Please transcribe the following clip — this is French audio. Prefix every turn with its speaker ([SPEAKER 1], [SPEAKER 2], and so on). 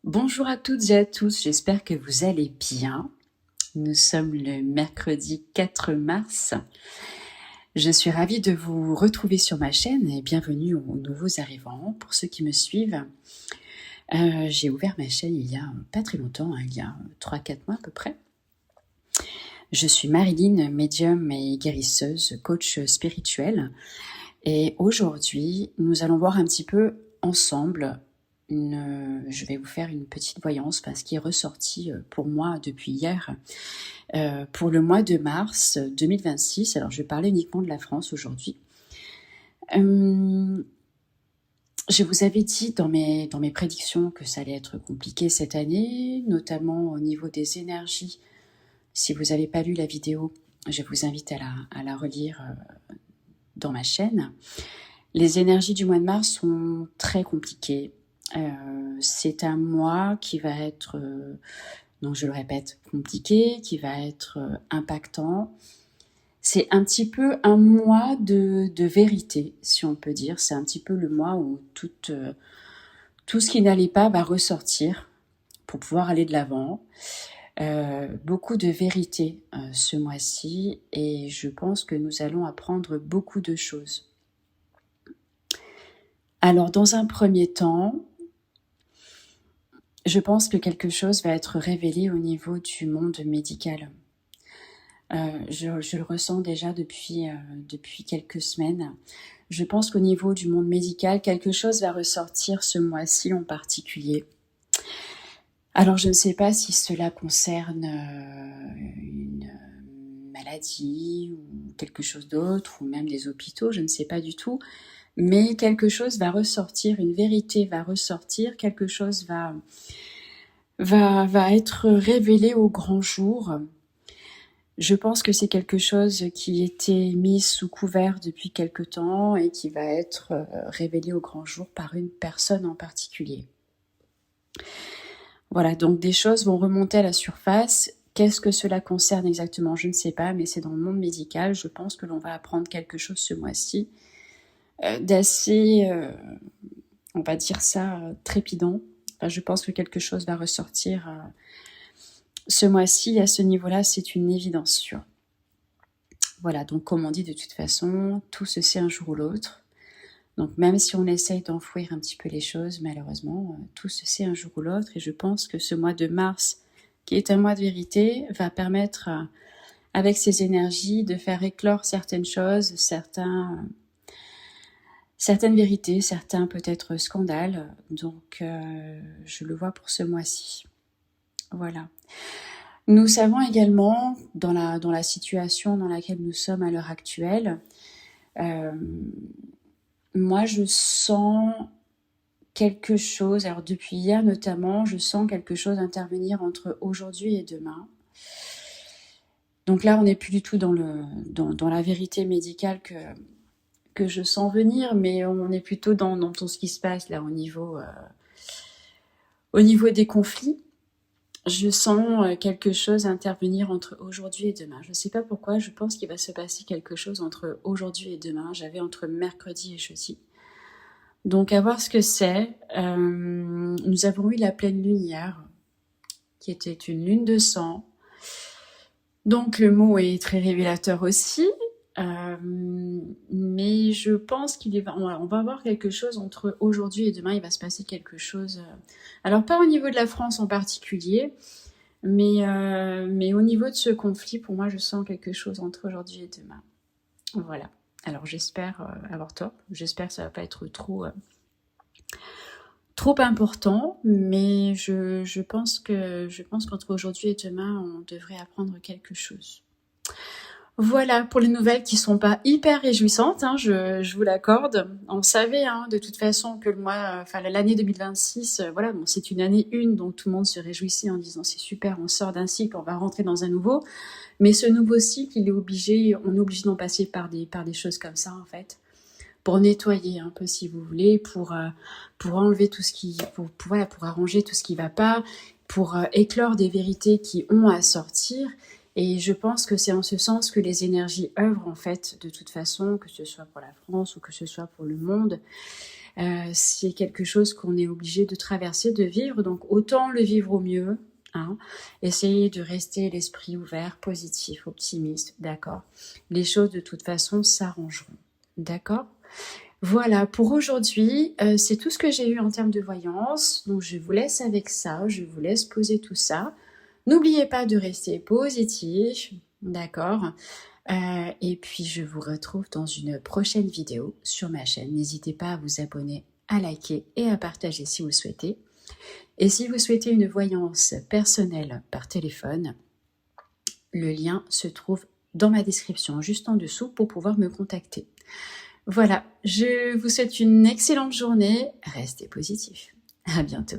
[SPEAKER 1] Bonjour à toutes et à tous, j'espère que vous allez bien. Nous sommes le mercredi 4 mars. Je suis ravie de vous retrouver sur ma chaîne et bienvenue aux nouveaux arrivants. Pour ceux qui me suivent, j'ai ouvert ma chaîne il y a pas très longtemps, il y a 3-4 mois à peu près. Je suis Marilyn, médium et guérisseuse, coach spirituel. Et aujourd'hui, nous allons voir un petit peu ensemble. Je vais vous faire une petite voyance parce qu'il est ressorti pour moi depuis hier pour le mois de mars 2026. Alors, je vais parler uniquement de la France aujourd'hui. Je vous avais dit dans mes prédictions que ça allait être compliqué cette année, notamment au niveau des énergies. Si vous n'avez pas lu la vidéo, je vous invite à la relire dans ma chaîne. Les énergies du mois de mars sont très compliquées. C'est un mois qui va être, donc je le répète, compliqué, qui va être impactant. C'est un petit peu un mois de vérité, si on peut dire. C'est un petit peu le mois où tout ce qui n'allait pas va ressortir pour pouvoir aller de l'avant. Beaucoup de vérité ce mois-ci et je pense que nous allons apprendre beaucoup de choses. Alors, dans un premier temps, je pense que quelque chose va être révélé au niveau du monde médical. Je le ressens déjà depuis quelques semaines. Je pense qu'au niveau du monde médical, quelque chose va ressortir ce mois-ci en particulier. Alors, je ne sais pas si cela concerne une maladie ou quelque chose d'autre, ou même des hôpitaux, je ne sais pas du tout. Mais quelque chose va ressortir, une vérité va ressortir, quelque chose va être révélé au grand jour. Je pense que c'est quelque chose qui était mis sous couvert depuis quelque temps et qui va être révélé au grand jour par une personne en particulier. Voilà, donc des choses vont remonter à la surface. Qu'est-ce que cela concerne exactement? Je ne sais pas, mais c'est dans le monde médical. Je pense que l'on va apprendre quelque chose ce mois-ci d'assez, on va dire ça, trépidant. Enfin, je pense que quelque chose va ressortir ce mois-ci. À ce niveau-là, c'est une évidence sûre. Voilà, donc comme on dit de toute façon, tout se sait un jour ou l'autre. Donc même si on essaye d'enfouir un petit peu les choses, malheureusement, tout se sait un jour ou l'autre. Et je pense que ce mois de mars, qui est un mois de vérité, va permettre, avec ces énergies, de faire éclore certaines choses, certaines vérités, certains peut-être scandales. Donc je le vois pour ce mois-ci. Voilà. Nous savons également, dans la situation dans laquelle nous sommes à l'heure actuelle, moi je sens quelque chose, alors depuis hier notamment, je sens quelque chose intervenir entre aujourd'hui et demain. Donc là, on n'est plus du tout dans la vérité médicale que je sens venir, mais on est plutôt dans tout ce qui se passe là au niveau des conflits. Je sens quelque chose intervenir entre aujourd'hui et demain. Je ne sais pas pourquoi, je pense qu'il va se passer quelque chose entre aujourd'hui et demain. J'avais entre mercredi et jeudi. Donc à voir ce que c'est. Nous avons eu la pleine lune hier, qui était une lune de sang. Donc le mot est très révélateur aussi. Mais je pense on va avoir quelque chose entre aujourd'hui et demain. Il va se passer quelque chose. Alors pas au niveau de la France en particulier, mais au niveau de ce conflit, pour moi, je sens quelque chose entre aujourd'hui et demain. Voilà. Alors j'espère avoir tort. J'espère que ça va pas être trop important, mais je pense qu'entre aujourd'hui et demain, on devrait apprendre quelque chose. Voilà pour les nouvelles qui sont pas hyper réjouissantes, hein, je vous l'accorde. On savait de toute façon que l'année 2026, voilà, bon, c'est une année 1, donc tout le monde se réjouissait en disant c'est super, on sort d'un cycle, on va rentrer dans un nouveau. Mais ce nouveau cycle, on est obligé d'en passer par des choses comme ça en fait, pour nettoyer un peu si vous voulez, pour enlever tout ce pour arranger tout ce qui va pas, pour éclore des vérités qui ont à sortir. Et je pense que c'est en ce sens que les énergies œuvrent en fait, de toute façon, que ce soit pour la France ou que ce soit pour le monde. C'est quelque chose qu'on est obligé de traverser, de vivre, donc autant le vivre au mieux, hein. Essayez de rester l'esprit ouvert, positif, optimiste, d'accord. Les choses de toute façon s'arrangeront, d'accord. Voilà, pour aujourd'hui, c'est tout ce que j'ai eu en termes de voyance, donc je vous laisse avec ça, je vous laisse poser tout ça. N'oubliez pas de rester positif, d'accord. Et puis je vous retrouve dans une prochaine vidéo sur ma chaîne. N'hésitez pas à vous abonner, à liker et à partager si vous le souhaitez. Et si vous souhaitez une voyance personnelle par téléphone, le lien se trouve dans ma description, juste en dessous, pour pouvoir me contacter. Voilà, je vous souhaite une excellente journée. Restez positif. À bientôt.